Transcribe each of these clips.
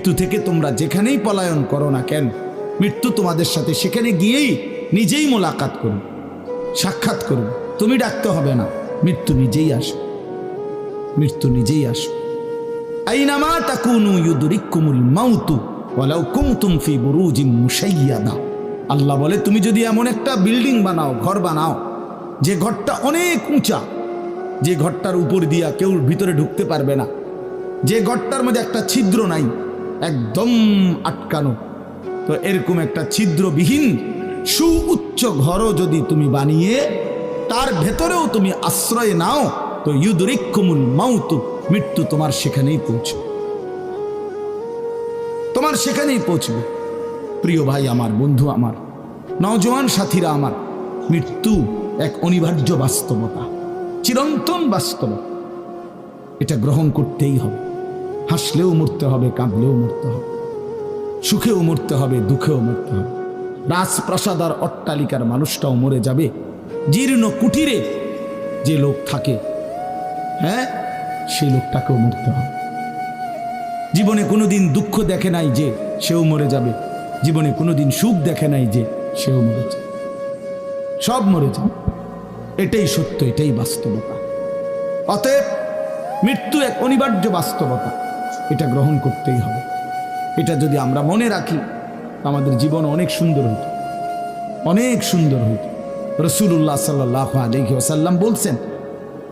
মৃত্যু থেকে তোমরা যেখানেই পলায়ন করো না কেন, মৃত্যু তোমাদের সাথে সেখানে গিয়েই নিজেই মোলাকাত করবে, সাক্ষাৎ করবে। তুমি ডাকতে হবে না, মৃত্যু নিজেই আসবে, মৃত্যু নিজেই আসবে। আইনামা তাকুনু ইউদরিকুমুল মাউতু ওয়ালাউ কুনতুম ফি বুরুজিম মুশাইয়াদা। আল্লাহ বলে, তুমি যদি এমন একটা বিল্ডিং বানাও, ঘর বানাও, যে ঘরটা অনেক উঁচা, যে ঘরটার উপর দিয়া কেউ ভিতরে ঢুকতে পারবে না, যে ঘরটার মধ্যে একটা ছিদ্র নাই, একদম আটকানো, তো এরকম একটা ছিদ্রবিহীন সুউচ্চ ঘরও যদি তুমি বানিয়ে তার ভেতরেও তুমি আশ্রয় নাও, তো ইউদরিকুমুল মাউতু, মৃত্যু তোমার সেখানেই পৌঁছবে, তোমার সেখানেই পৌঁছবে। প্রিয় ভাই আমার, বন্ধু আমার, নওজোয়ান সাথীরা আমার, মৃত্যু এক অনিবার্য বাস্তবতা, চিরন্তন বাস্তবতা। এটা গ্রহণ করতেই হবে। হাসলেও মরতে হবে, কাঁদলেও মরতে হবে, সুখেও মরতে হবে, দুঃখেও মরতে হবে। রাজপ্রাসাদ আর অট্টালিকার মানুষটাও মরে যাবে, জীর্ণ কুটিরে যে লোক থাকে, হ্যাঁ, সেই লোকটাকেও মরতে হবে। জীবনে কোনোদিন দুঃখ দেখে নাই যে সেও মরে যাবে, জীবনে কোনোদিন সুখ দেখে নাই যে সেও মরে যাবে, সব মরে যাবে। এটাই সত্য, এটাই বাস্তবতা। অতএব মৃত্যু এক অনিবার্য বাস্তবতা, এটা গ্রহণ করতেই হবে। এটা যদি আমরা মনে রাখি, আমাদের জীবন অনেক সুন্দর হইত, অনেক সুন্দর হইত। রাসূলুল্লাহ সাল্লাল্লাহু আলাইহি ওয়াসাল্লাম বলছেন,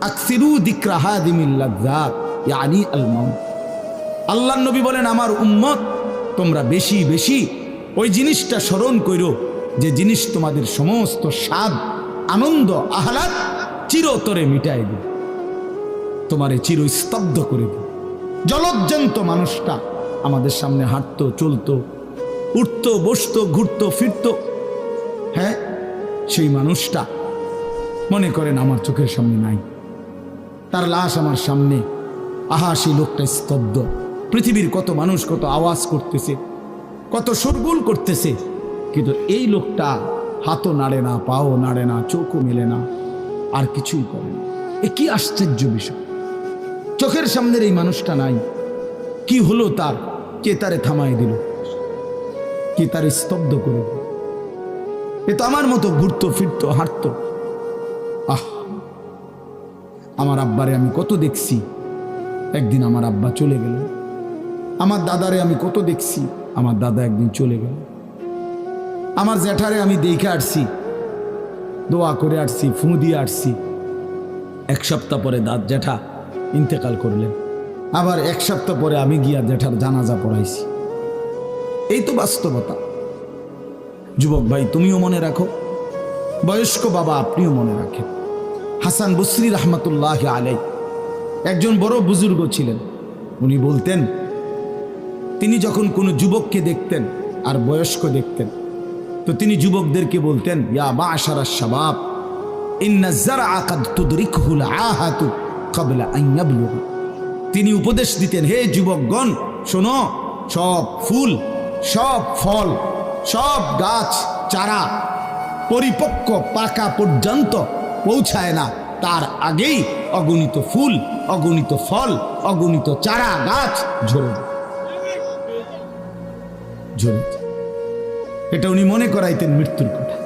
আকসিরু যিকরা হাদিমিল লাযযাত ইয়ানি আল মাউত। আল্লাহর নবী বলেন, আমার উম্মত, তোমরা বেশি বেশি ওই জিনিসটা স্মরণ করো যে জিনিস তোমাদের সমস্ত স্বাদ, আনন্দ, আহ্লাদ চিরতরে মিটাই দেবে, তোমারে চিরস্তব্ধ করে দেবে। জলজ্জান্ত মানুষটা আমাদের সামনে হাঁটতো, চলতো, উঠতো, বসতো, ঘুরতো, ফিরতো, হ্যাঁ, সেই মানুষটা মনে করেন আমার চোখের সামনে নাই, তার লাশ আমার সামনে, আহা সেই লোকটা স্তব্ধ। পৃথিবীর কত মানুষ কত আওয়াজ করতেছে, কত শোরগোল করতেছে, কিন্তু এই লোকটা হাতও নাড়ে না, পাও নাড়ে না, চোখও মেলে না, আর কিছুই করে না। এ কি আশ্চর্য বিষয়! চোখের সামনের এই মানুষটা নাই, কি হলো তার? কে তারে থামাই দিল? কে তারে স্তব্ধ করে দিল? এ তো আমার মতো ঘুরতো, ফিরতো, হাঁটতো। আহ, আমার আব্বারে আমি কত দেখছি, একদিন আমার আব্বা চলে গেল। আমার দাদারে আমি কত দেখছি, আমার দাদা একদিন চলে গেল। আমার জ্যাঠারে আমি দেখে আসছি, দোয়া করে আসছি, ফুঁ দিয়ে আসছি। এক সপ্তাহ পরে জ্যাঠা ইন্তেকাল করলেন, আবার এক সপ্তাহ পরে আমি গিয়া জ্যাঠার জানাজা পড়াইছি। এই তো বাস্তবতা। যুবক ভাই, তুমিও মনে রাখো, বয়স্ক বাবা আপনিও মনে রাখেন। হাসান বসরি রহমতুল্লাহ আলাইহি একজন বড় বুজুর্গ ছিলেন। উনি বলতেন, তিনি যখন কোনো যুবককে দেখতেন আর বয়স্ক দেখতেন, তো তিনি যুবকদেরকে বলতেন, ইয়া মা'শারাশ শাবাব ইন্না যারআ কাদ তুদরিকুহুল আহাতু ক্বাবলা আন ইয়াবলুগা। তিনি উপদেশ দিতেন, হে যুবকগণ শোনো, সব ফুল, সব ফল, সব গাছ চারা পরিপক্ক পাকা পর্যন্ত পৌঁছায় না, তার আগেই অগণিত ফুল, অগণিত ফল, অগণিত চারা গাছ ঝরে যায়। এটা উনি মনে করাইতেন মৃত্যুর কথা।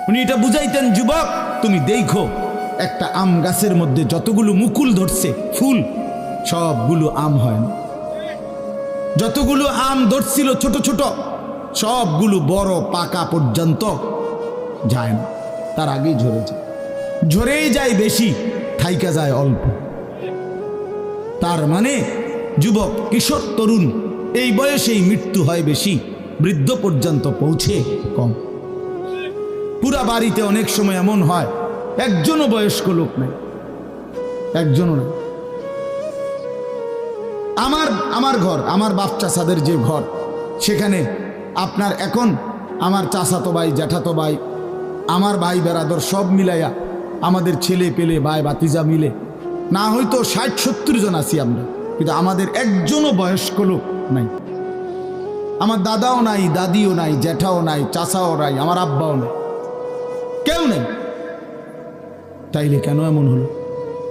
উনি এটা বুঝাইতেন, যুবক তুমি দেখো, একটা আম গাছের মধ্যে যতগুলো মুকুল ধরছে ফুল, সবগুলো আম হয় না। যতগুলো আম ধরছিল ছোট ছোট, সবগুলো বড় পাকা পর্যন্ত যায় না, তার আগেই ঝরে যায়। ঝরেই যায় বেশি, থাইকা যায় অল্প। তার মানে যুবক, কিশোর, তরুণ এই বয়সেই মৃত্যু হয় বেশি, বৃদ্ধ পর্যন্ত পৌঁছে কম। পুরা বাড়িতে অনেক সময় এমন হয় একজনও বয়স্ক লোক নাই, একজনও নাই। আমার ঘর, আমার বাপ চাচাদের যে ঘর, সেখানে আপনার এখন আমার চাচাতো ভাই, জ্যাঠাতো ভাই, আমার ভাই বেরাদর সব মিলাইয়া আমাদের ছেলে পেলে ভাই ভাতিজা মিলে না হয়তো 60-70 জন আছি আমরা, কিন্তু আমাদের একজনও বয়স্ক লোক নাই। আমার দাদাও নাই, দাদিও নাই, জ্যাঠাও নাই, চাচাও নাই, আমার আব্বাও নাই, কেউ নেই। তাইলে কেন এমন হলো?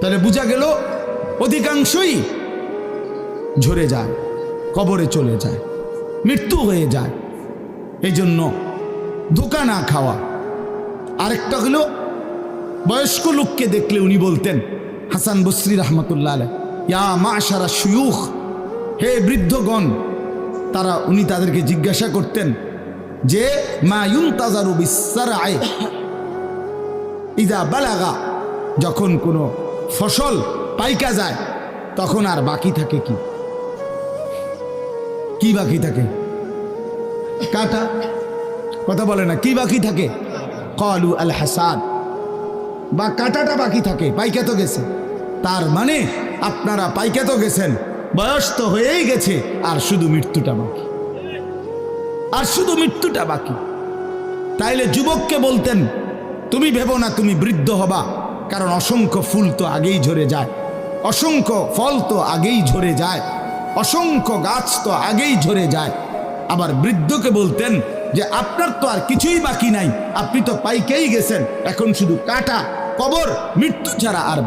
তাহলে বোঝা গেল অধিকাংশই ঝরে যায়, কবরে চলে যায়, মৃত্যু হয়ে যায়। এই জন্য ধোঁকা না খাওয়া। আরেকটা হলো, বয়স্ক লোককে দেখলে উনি বলতেন, হাসান বসরি রহমতুল্লাহ আলাইহ, ইয়া মাশারা শুয়ুখ, হে বৃদ্ধগণ। উনি তাদেরকে জিজ্ঞাসা করতেন যে মা ইউনতাজারু বিসসারআই ইযা বালাগা, যখন কোনো ফসল পাইকা যায় তখন আর বাকি থাকে কি? কি বাকি থাকে? কাটা। কথা বলে না, কি বাকি থাকে? ক্বালু আল হাসাদ, বা কাটাটা বাকি থাকে, পাইকা তো গেছে। তার মানে আপনারা পাইকা তো গেছেন, বয়স তো হয়েই গেছে, আর শুধু মৃত্যুটা বাকি, আর শুধু মৃত্যুটা বাকি। তাইলে যুবককে বলতেন, তুমি ভেবো না তুমি বৃদ্ধ হবা, কারণ অসংখ্য ফুল তো আগেই ঝরে যায়, অসংখ্য ফল তো আগেই ঝরে যায়, অসংখ্য গাছ তো আগেই ঝরে যায়। আবার বৃদ্ধকে বলতেন যে আপনার তো আর কিছুই বাকি নাই, আপনি তো পাইকেই গেছেন, এখন শুধু কাটা, কবর, মৃত্যু ছাড়া আর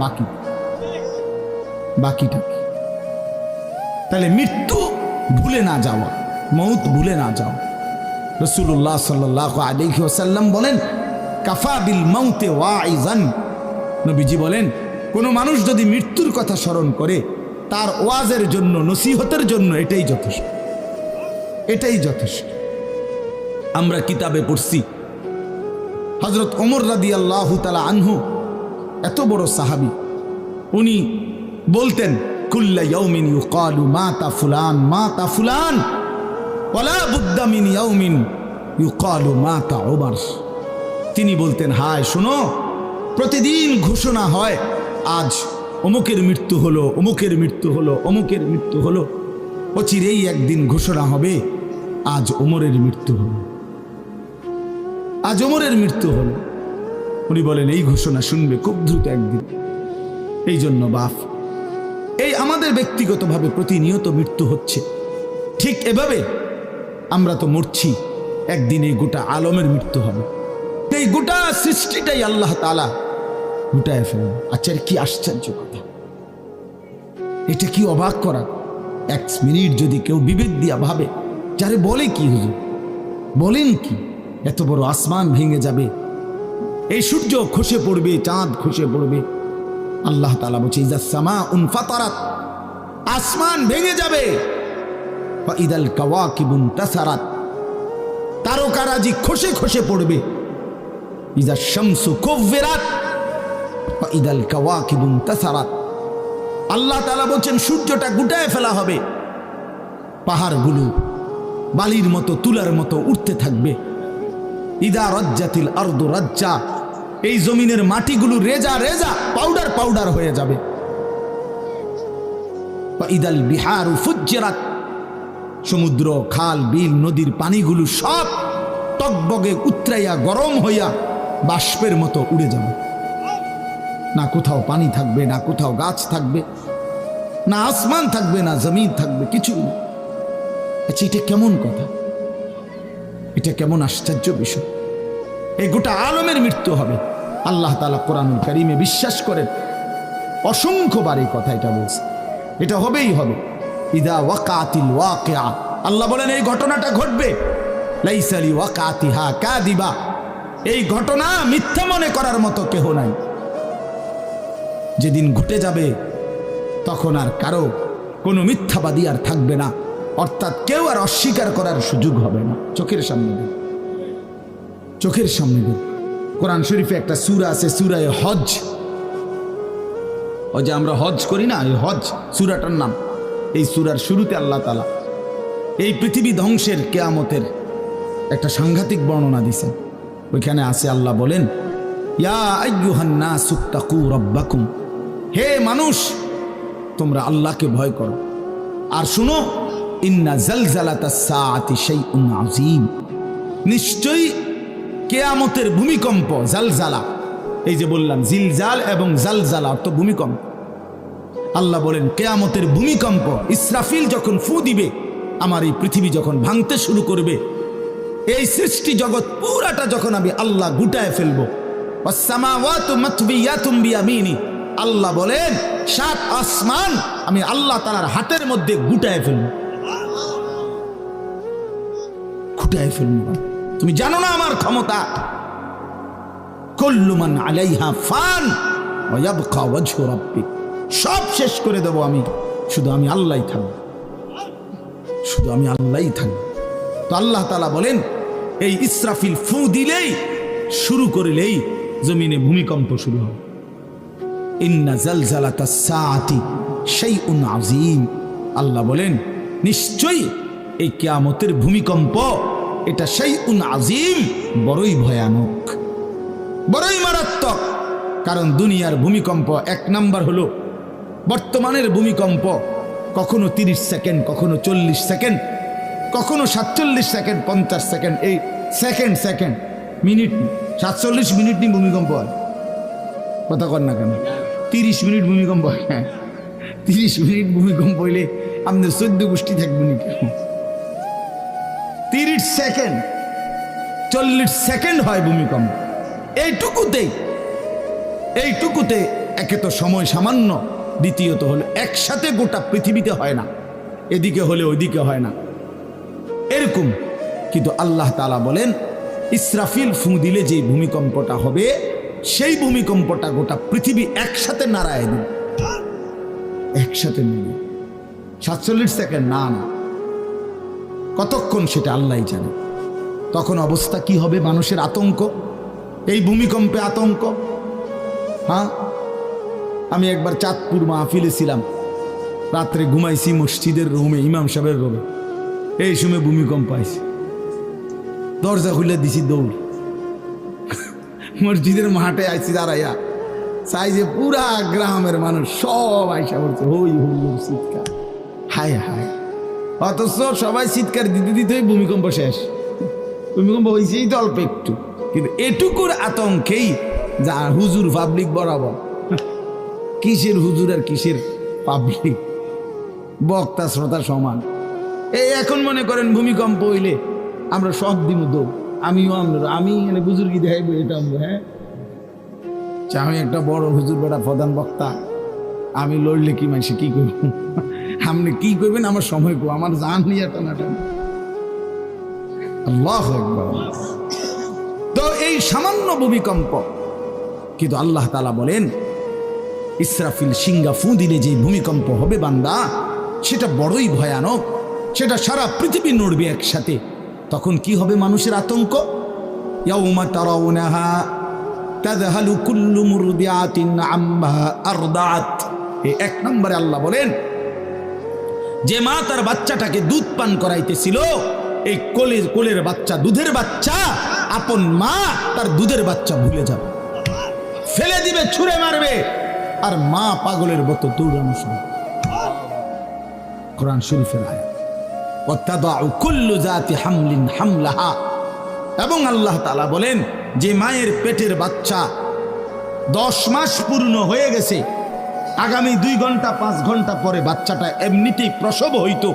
বাকিটা কি? তাহলে মৃত্যু ভুলে না যাওয়া, মৌত ভুলে না যাওয়া। রাসূলুল্লাহ সাল্লাল্লাহু আলাইহি ওয়াসাল্লাম বলেন, কাফা বিল মাউতে ওয়াইজান। নবীজি বলেন, কোনো মানুষ যদি মৃত্যুর কথা স্মরণ করে, তার ওয়াজের জন্য, নসিহতের জন্য এটাই যথেষ্ট, এটাই যথেষ্ট। আমরা কিতাবে পড়ছি, হযরত ওমর রাদিয়াল্লাহু তাআলা আনহু, এত বড় সাহাবী, উনি বলতেন, কুল্লা ইয়াউমিন ইউকালু মাতা ফুলান মাতা ফুলান ওয়ালা বুদ্দা মিন ইয়াউমিন ইউকালু মাতা ওমর। তিনি বলতেন, হায় শোনো, প্রতিদিন ঘোষণা হয় আজ অমুকের মৃত্যু হলো, অমুকের মৃত্যু হলো, অমুকের মৃত্যু হলো। অচিরেই একদিন ঘোষণা হবে আজ ওমরের মৃত্যু হলো, আজ ওমরের মৃত্যু হলো। উনি বলেন, এই ঘোষণা শুনবে খুব দ্রুত একদিন। এই জন্য বাপ, এই আমাদের ব্যক্তিগতভাবে প্রতিনিয়ত মৃত্যু হচ্ছে, ঠিক এভাবে আমরা তো মরছি, একদিন এই গোটা আলমের মৃত্যু হবে। এই গোটা সৃষ্টিটাই আল্লাহ তাআলা গুটায় ফেলেন। আচ্ছা, কি আশ্চর্য কথা, এটা কি অবাক করা। এক মিনিট যদি কেউ বিবেক দিয়া ভাবে, যারে বলে কি হুজুর, বলেন কি, এত বড় আসমান ভেঙে যাবে, এই সূর্য খসে পড়বে, চাঁদ খসে পড়বে। আল্লাহ তাআলা বলছে, ইযা সামাউন ফাতারাত, আসমান ভেঙে যাবে, ওয়া ইদাল কাওয়াকিবুন তাসারাত, তারকারাজি খসে খসে পড়বে, ইযা শামসু কুব্বিরাত ওয়া ইদাল কাওয়াকিবুন তাসারাত। আল্লাহ তাআলা বলছেন, সূর্যটা গুটায় ফেলা হবে, পাহাড়গুলো বালির মতো, তুলার মতো উঠতে থাকবে। ইদা রাজ্জাতিল আরদু রাজ্জা, এই জমিনের মাটিগুলো রেজা রেজা, পাউডার পাউডার হয়ে যাবে। ইদাল বিহারু ফুজ্জিরাত, সমুদ্র, খাল, বিল, নদীর পানিগুলো সব টকবগে উতরাইয়া গরম হইয়া বাষ্পের মতো উড়ে যাবে। না কোথাও পানি থাকবে, না কোথাও গাছ থাকবে, না আসমান থাকবে, না জমিন থাকবে, কিছু না। আচ্ছা, এটা কেমন কথা, এটা কেমন আশ্চর্য বিষয়। এই গোটা আলমের মৃত্যু হবে। আল্লাহ তাআলা কোরআনুল কারীমে বিশ্বাস করেন, অসংখ্যবার এই কথা এটা বলছে, এটা হবেই হবে। ইদা ওয়াকাতিল ওয়াকিআ, আল্লাহ বলেন এই ঘটনাটা ঘটবে। লাইসা লি ওয়াকাতিহা কাযিবা, এই ঘটনা মিথ্যা মনে করার মতো কেহ নাই। যেদিন ঘটে যাবে তখন আর কারো কোনো মিথ্যাবাদী আর থাকবে না, অর্থাৎ কেউ আর অস্বীকার করার সুযোগ হবে না। চোখের সামনে দিন, চোখের সামনে দিন। কোরআন শরীফে একটা সূরা আছে, সূরা হজ। ওই যে আমরা হজ করি না, এই হজ সূরাটার নাম। এই সূরার শুরুতে আল্লাহ তাআলা এই পৃথিবী ধ্বংসের, কিয়ামতের একটা সাংঘাতিক বর্ণনা দিয়েছেন। ওইখানে আছে, আল্লাহ বলেন, ইয়া আইয়ুহান নাসু তাকু রাব্বাকুম, হে মানুষ তোমরা আল্লাহকে ভয় করো। আর শুনো, ইন্না জালজালাতাস সাআতি শাইউন আযীম, নিশ্চয়ই কিয়ামতের ভূমিকম্প, জালজালা, এই যে বললাম জিলজাল এবং জালজালা অর্থ ভূমিকম্প। আল্লাহ বলেন কিয়ামতের ভূমিকম্প, ইসরাফিল যখন ফু দিবে, আমার এই পৃথিবী যখন ভাঙতে শুরু করবে, এই সৃষ্টি জগৎ পুরাটা যখন আমি আল্লাহ গুটায় ফেলবো, ওয়াসসামাওয়াতু মাতবিয়াতুম বিয়ামিনি, আল্লাহ বলেন 7 আসমান আমি আল্লাহ তাআলার হাতের মধ্যে গুটায় ফেলবো। ফুটায় ফেলবো। তুমি জানো না আমার ক্ষমতা। কুল্লু মান আলাইহা ফান ওয়া ইয়াবকা ওয়াজহু রাব্বিক, সব শেষ করে দেব আমি, শুধু আমি আল্লাহই থাকব, শুধু আমি আল্লাহই থাকব। তো আল্লাহ তাআলা বলেন এই ইসরাফিল ফু দিলেই, শুরু করলেই জমিনে ভূমিকম্প শুরু হবে। ইন্না জালজালাতাস সাআতি শাইউন আযীম, আল্লাহ বলেন নিশ্চয়ই এই কিয়ামতের ভূমিকম্প এটা শাইউন আযীম, বড়ই ভয়ানক, বড়ই মারাত্মক। কারণ দুনিয়ার ভূমিকম্প এক নাম্বার হলো বর্তমানের ভূমিকম্প কখনো 30 সেকেন্ড, কখনো 40 সেকেন্ড, কখনো 47 সেকেন্ড, 50 সেকেন্ড, এই সেকেন্ড মিনিট, 47 মিনিট নিয়ে ভূমিকম্প হয়। কথা কর না কেন? 30 মিনিট ভূমিকম্প হয়। 30 মিনিট ভূমিকম্প হইলে আমাদের 14 গোষ্ঠী থাকবে না কেন? 30 সেকেন্ড, 40 সেকেন্ড হয় ভূমিকম্প। এইটুকুতে একে তো সময় সামান্য, দ্বিতীয়ত হলো একসাথে গোটা পৃথিবীতে হয় না, এদিকে হলে ওইদিকে হয় না এরকম। কিন্তু আল্লাহ তাআলা বলেন ইসরাফিল ফু দিলে যে ভূমিকম্পটা হবে, সেই ভূমিকম্পটা গোটা পৃথিবী একসাথে নাড়ায় দিন, একসাথে মিলে। 47 সেকেন্ড না, কতক্ষণ সেটা আল্লাহই জানে। তখন অবস্থা কি হবে? মানুষের আতঙ্ক, এই ভূমিকম্পে আতঙ্ক। হ্যাঁ, আমি একবার চাঁদপুর মাহফিলে ছিলাম, রাত্রে ঘুমাইছি মসজিদের রুমে, ইমাম সাহেবের রুমে। এই সময় ভূমিকম্প আইছে, দরজা খুলে দিছি দৌড়, মসজিদের মাঠে আইছি দাঁড়াইয়া, চাই যে পুরা গ্রামের মানুষ সব আইসা বলছে হই হুল্লোড় চিৎকার, হায় হায়। অথচ সবাই চিৎকার দিতে দিতেই ভূমিকম্প শেষ। ভূমিকম্প হয়েছেই তো অল্প একটু, কিন্তু এটুকুর আতঙ্কেই যা হুজুর পাবলিক বরাবর। কিসের হুজুর আর কিসের পাবলিক, বক্তা শ্রোতা সমান। এই এখন মনে করেন ভূমিকম্প হইলে আমরা সব দিন দৌড়, আমি এখানে বুজুর্গি দেখাইবো, এটা হ্যাঁ আমি একটা বড় হুজুর বেটা প্রধান বক্তা, আমি লড়লে কি মানুষ কি করব? আপনি কি করবেন? আমার সময় কো, আমার জান নিয়ে টানাটান। আল্লাহু আকবার। তো এই সামান্য ভূমিকম্প, কিন্তু আল্লাহ তাআলা বলেন ইসরাফিল সিংহা ফু দিলে যে ভূমিকম্প হবে বান্দা, সেটা বড়ই ভয়ানক, সেটা সারা পৃথিবী নড়বে একসাথে। তখন কি হবে মানুষের আতঙ্ক? ইয়াউমা তারাউনাহা তাযহালু কুল্লু মুরদিআতিন আম্মা আরদাআত। এই এক নম্বরে আল্লাহ বলেন যে মা তার বাচ্চাটাকে দুধ পান করাইতেছিল, এই কোলের বাচ্চা, দুধের বাচ্চা, আপন মা তার দুধের বাচ্চা ভুলে যাবে, ফেলে দিবে, ছুঁড়ে মারবে, আর মা পাগলের মতো দৌড়ানো শুরু। কোরআন শরীফের আয়াত। ওয়াতাদাউ কুল্লু যাতি হামলিন হামলাহা। এবং আল্লাহ তাআলা বলেন যে মায়ের পেটের বাচ্চা 10 মাস পূর্ণ হয়ে গেছে, আগামী 2 ঘন্টা 5 ঘন্টা পরে বাচ্চাটা এমনিতেই প্রসব হইতো।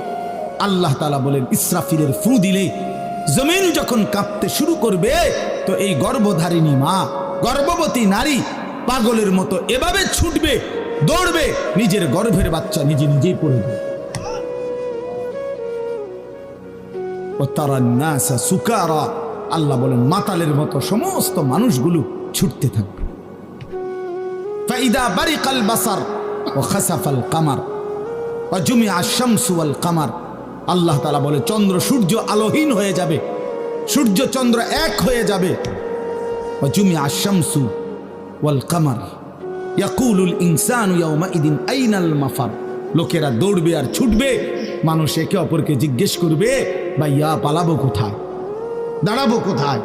আল্লাহ তাআলা বলেন ইসরাফিলের ফু দিলে জমিন যখন কাঁপতে শুরু করবে, তো এই গর্ভধারিণী মা, গর্ভবতী নারী পাগলের মতো এভাবে ছুটবে, দৌড়বে, নিজের গর্ভের বাচ্চা নিজেই পড়ে যাবে। সুকারা, আল্লাহ বলেন মাতালের মতো সমস্ত মানুষগুলো ছুটতে থাকবে। ফাইদা বারিকাল বাসার ওয়া খাসাফাল কামার ওয়া জুমিআ আশ-শামসু ওয়াল কামার। আল্লাহ তাআলা বলে চন্দ্র সূর্য আলোহীন হয়ে যাবে, সূর্য চন্দ্র এক হয়ে যাবে। ওয়া জুমিআ আশ-শামসু ওয়াল কামার ইয়াকুলুল ইনসানু ইয়াউমাইদিন আইনাল মাফার। লোকেরা দৌড়বে আর ছুটবে, মানুষ একে অপরকে জিজ্ঞেস করবে ভাইয়া পালাবো কোথায়, দাঁড়াবো কোথায়?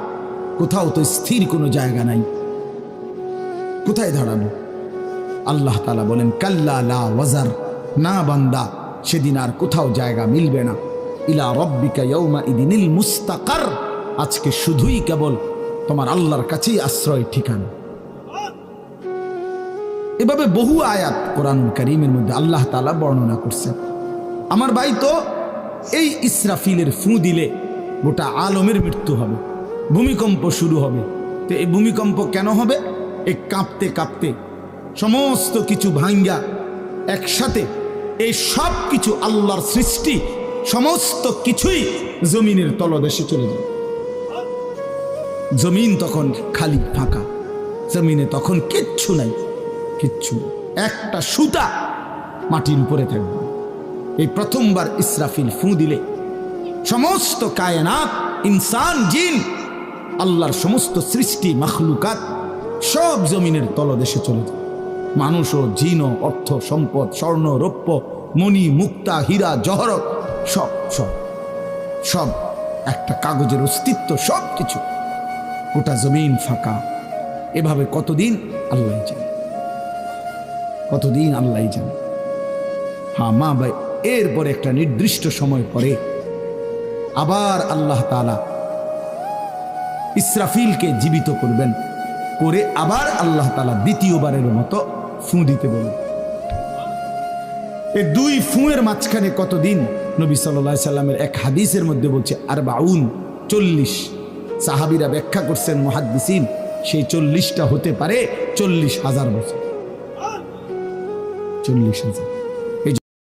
কোথাও তো স্থির কোনো জায়গা নাই, কোথায় দাঁড়াবো? আল্লাহ তাআলা বলেন কাল্লা লা ওয়াজার, না বান্দা, সেদিন আর কোথাও জায়গা মিলবে না। ইলা রাব্বিকা ইয়াউমাইদিনিল মুস্তাকার, আজকে শুধুই কেবল তোমার আল্লাহর কাছেই আশ্রয় ঠিকানা। এভাবে বহু আয়াত কোরআনুল কারীমের মধ্যে আল্লাহ তাআলা বর্ণনা করছেন। আমার ভাই, তো এই ইসরাফিলের ফু দিলে গোটা আলমের মৃত্যু হবে, ভূমিকম্প শুরু হবে। তো এই ভূমিকম্প কেন হবে? এই কাঁপতে কাঁপতে সমস্ত কিছু ভাঙ্গা একসাথে, এই সব কিছু আল্লাহর সৃষ্টি সমস্ত কিছুই জমিনের তলদেশে চলে যাবে। জমিন তখন খালি ফাঁকা, জমিনে তখন কিচ্ছু নাই, কিচ্ছু নেই, একটা সুতা মাটির উপরে থাকবে। এই প্রথমবার ইসরাফিল ফু দিলে সমস্ত কায়নাত, ইনসান, জিন, আল্লাহর সমস্ত সৃষ্টি মাখলুকাত সব জমিনের তলদেশে চলে যায়। মানুষ ও জিন ও অর্থ সম্পদ, স্বর্ণ রৌপ্য, মণি মুক্তা, হীরা জহরত, সব সব সব একটা কাগজের অস্তিত্ব, সব কিছু, গোটা জমিন ফাঁকা। এভাবে কতদিন আল্লাহ জানে, কতদিন আল্লাহ জানে। হ্যাঁ মা ভাই, এরপরে একটা নির্দিষ্ট সময় পরে আবার আল্লাহ তাআলা ইসরাফিলকে জীবিত করবেন, করে আবার আল্লাহ তাআলা দ্বিতীয়বারের মতো ফু দিতে বলেন। এই দুই ফুঁয়ের মাঝখানে কতদিন? নবী সাল্লাল্লাহু আলাইহি সাল্লামের এক হাদিসের মধ্যে বলছে 40, সাহাবীরা ব্যাখ্যা করছেন মুহাদ্দিসিন, সেই 40টা হতে পারে 40,000 বছর, 40,000।